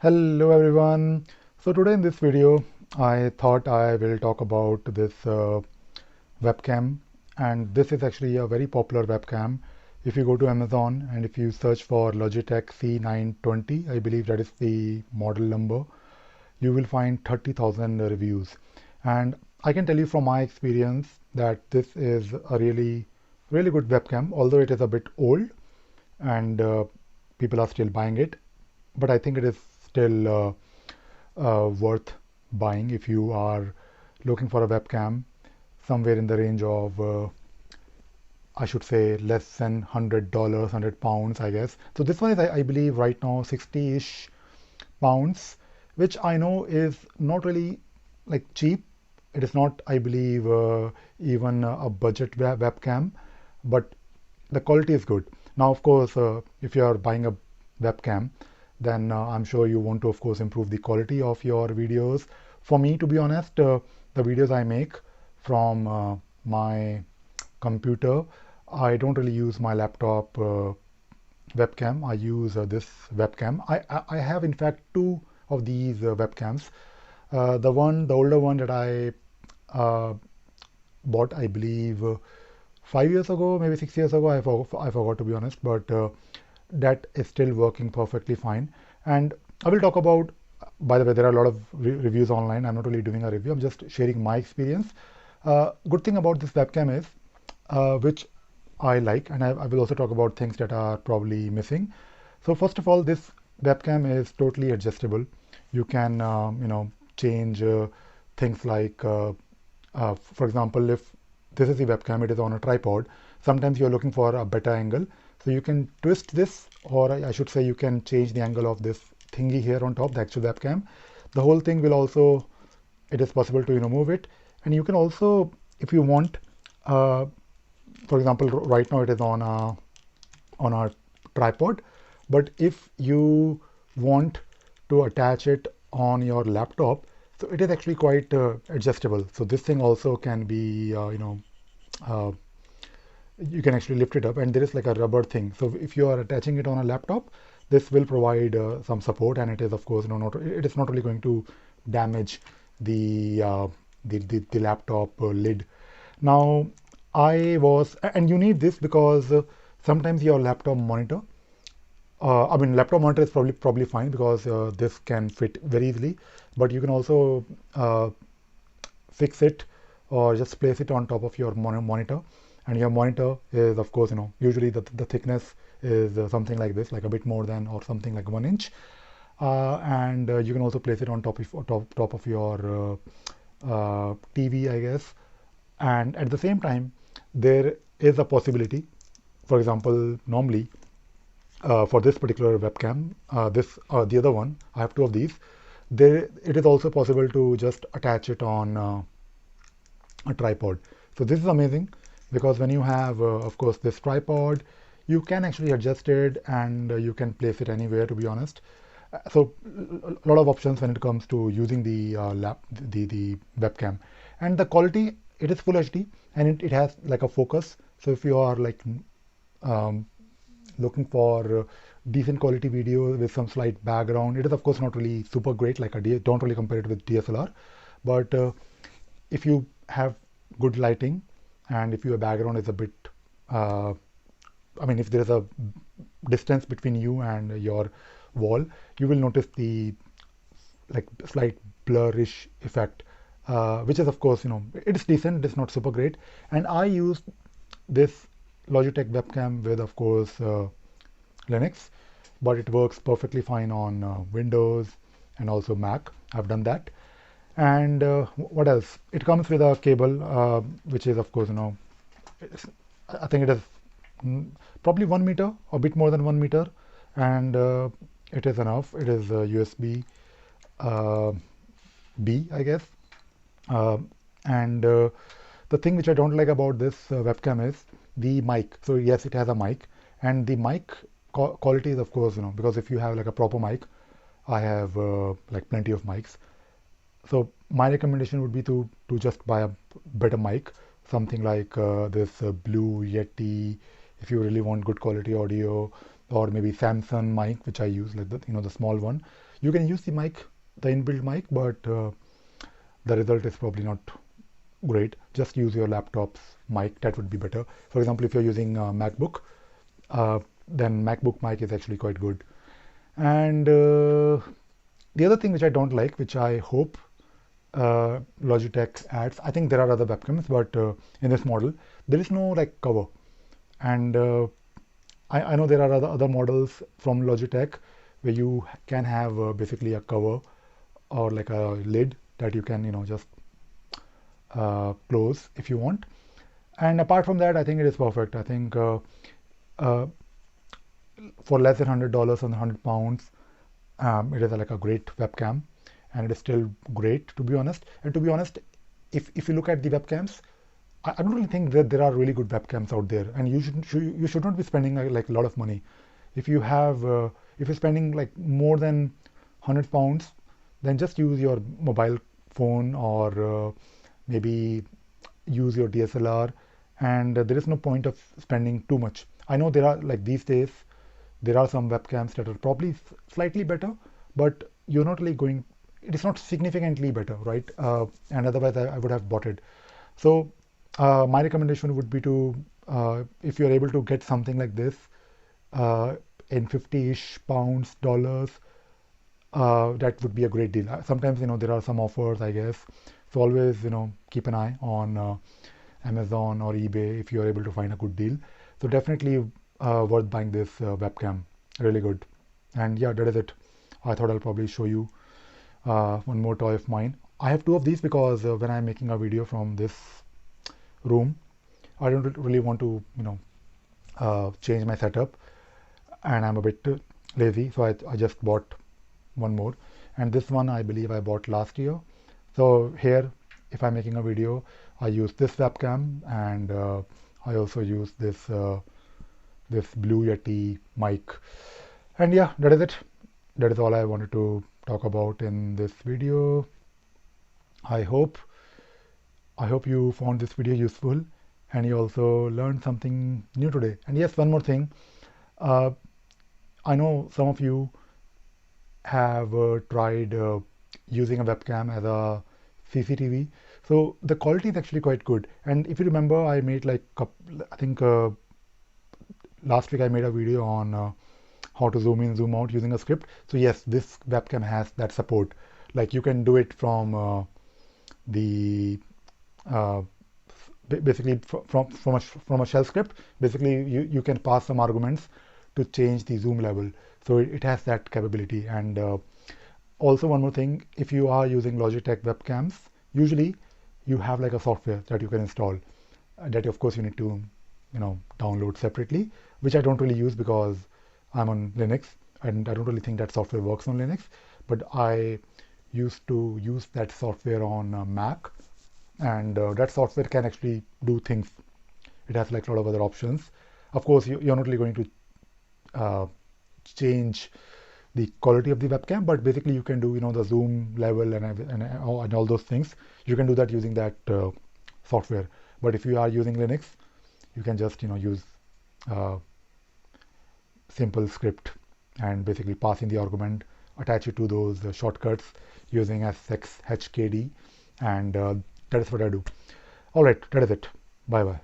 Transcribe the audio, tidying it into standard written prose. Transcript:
Hello everyone. So today in this video I thought I will talk about this webcam, and this is actually a very popular webcam. If you go to Amazon and if you search for Logitech C920, I believe that is the model number, you will find 30,000 reviews. And I can tell you from my experience that this is a really good webcam, although it is a bit old and people are still buying it, but I think it is still worth buying if you are looking for a webcam somewhere in the range of I should say less than $100, £100, I guess. So this one is, I believe, right now 60-ish pounds, which I know is not really like cheap. It is not, I believe, even a budget webcam, but the quality is good. Now, of course, if you are buying a webcam, then I'm sure you want to, of course, improve the quality of your videos. For me, to be honest, the videos I make from my computer, I don't really use my laptop webcam. I use this webcam. I have, in fact, two of these webcams. The older one that I bought, I believe, 5 years ago, maybe 6 years ago. I forgot, to be honest, but that is still working perfectly fine. And I will talk about, by the way, there are a lot of reviews online. I'm not really doing a review, I'm just sharing my experience. Good thing about this webcam is, which I like, and I will also talk about things that are probably missing. So first of all, this webcam is totally adjustable. You can, change things like, for example, if this is the webcam, it is on a tripod. Sometimes you're looking for a better angle. So you can twist this, or I should say you can change the angle of this thingy here on top, the actual webcam. The whole thing will also, it is possible to move it. And you can also, if you want, for example, right now it is on a tripod, but if you want to attach it on your laptop, so it is actually quite adjustable. So this thing also can be uh, you can actually lift it up, and there is like a rubber thing. So if you are attaching it on a laptop, this will provide some support, and it is, of course, not, it is not really going to damage the laptop lid. Now, and you need this because sometimes your laptop monitor, I mean, laptop monitor is probably fine because this can fit very easily, but you can also fix it or just place it on top of your monitor. And your monitor is, of course, usually the thickness is something like this, like a bit more than, or something like 1 inch. And you can also place it on top of your TV, I guess. And at the same time, there is a possibility, for example, normally for this particular webcam, the other one, I have two of these. It is also possible to just attach it on a tripod. So this is amazing because when you have, of course, this tripod, you can actually adjust it and you can place it anywhere, to be honest. So a lot of options when it comes to using the the webcam. And the quality, it is full HD, and it has like a focus. So if you are like um, looking for decent quality video with some slight background, it is of course not really super great, like don't really compare it with DSLR, but if you have good lighting and if your background is a bit I mean, if there is a distance between you and your wall, you will notice the like slight blurrish effect, which is, of course, it is decent, it is not super great. And I used this Logitech webcam with, of course, Linux, but it works perfectly fine on Windows and also Mac. I've done that. And what else? It comes with a cable, which is, of course, I think it is probably 1 meter, or a bit more than 1 meter, and it is enough. It is USB B, I guess. Uh, and the thing which I don't like about this webcam is the mic. So yes, it has a mic, and the mic quality is, of course, because if you have like a proper mic, I have like plenty of mics. So my recommendation would be to just buy a better mic, something like this Blue Yeti, if you really want good quality audio, or maybe Samsung mic, which I use, like the small one. You can use the mic, the inbuilt mic, but the result is probably not great. Just use your laptop's mic, that would be better. For example, if you're using MacBook, then MacBook mic is actually quite good. And the other thing which I don't like, which I hope Logitech adds, I think there are other webcams, but in this model there is no like cover. And I know there are other models from Logitech where you can have basically a cover or like a lid that you can just close if you want. And apart from that, I think it is perfect. I think uh, for less than $100 and £100, it is like a great webcam, and it is still great, to be honest. And to be honest, if you look at the webcams, I don't really think that there are really good webcams out there, and you should not be spending like a lot of money. If you have if you're spending like more than £100, then just use your mobile phone, or maybe use your DSLR, and there is no point of spending too much. I know there are, like, these days there are some webcams that are probably slightly better, but you're not really going, it is not significantly better, right? And otherwise I would have bought it. So my recommendation would be to, if you're able to get something like this in 50-ish pounds, dollars, that would be a great deal. Sometimes there are some offers, I guess. So always keep an eye on Amazon or eBay if you are able to find a good deal. So definitely worth buying this webcam. Really good. And yeah, that is it. I thought I'll probably show you one more toy of mine. I have two of these because when I'm making a video from this room, I don't really want to change my setup, and I'm a bit lazy, so I just bought one more. And this one I believe I bought last year. So here, if I'm making a video, I use this webcam, and I also use this this Blue Yeti mic. And yeah, that is it. That is all I wanted to talk about in this video. I hope you found this video useful, and you also learned something new today. And yes, one more thing. I know some of you have tried using a webcam as a CCTV. So the quality is actually quite good. And if you remember, I made like I think last week I made a video on how to zoom in, zoom out using a script. So yes, this webcam has that support. Like, you can do it from the basically from a shell script. Basically, you can pass some arguments to change the zoom level. So it has that capability. And also one more thing, if you are using Logitech webcams, usually you have like a software that you can install, that of course you need to download separately, which I don't really use because I'm on Linux, and I don't really think that software works on Linux. But I used to use that software on Mac, and that software can actually do things. It has like a lot of other options. Of course, you're not really going to change the quality of the webcam, but basically you can do the zoom level and all those things. You can do that using that software. But if you are using Linux, you can just use simple script and basically pass in the argument, attach it to those shortcuts using SXHKD, and that is what I do. All right, that is it. Bye bye.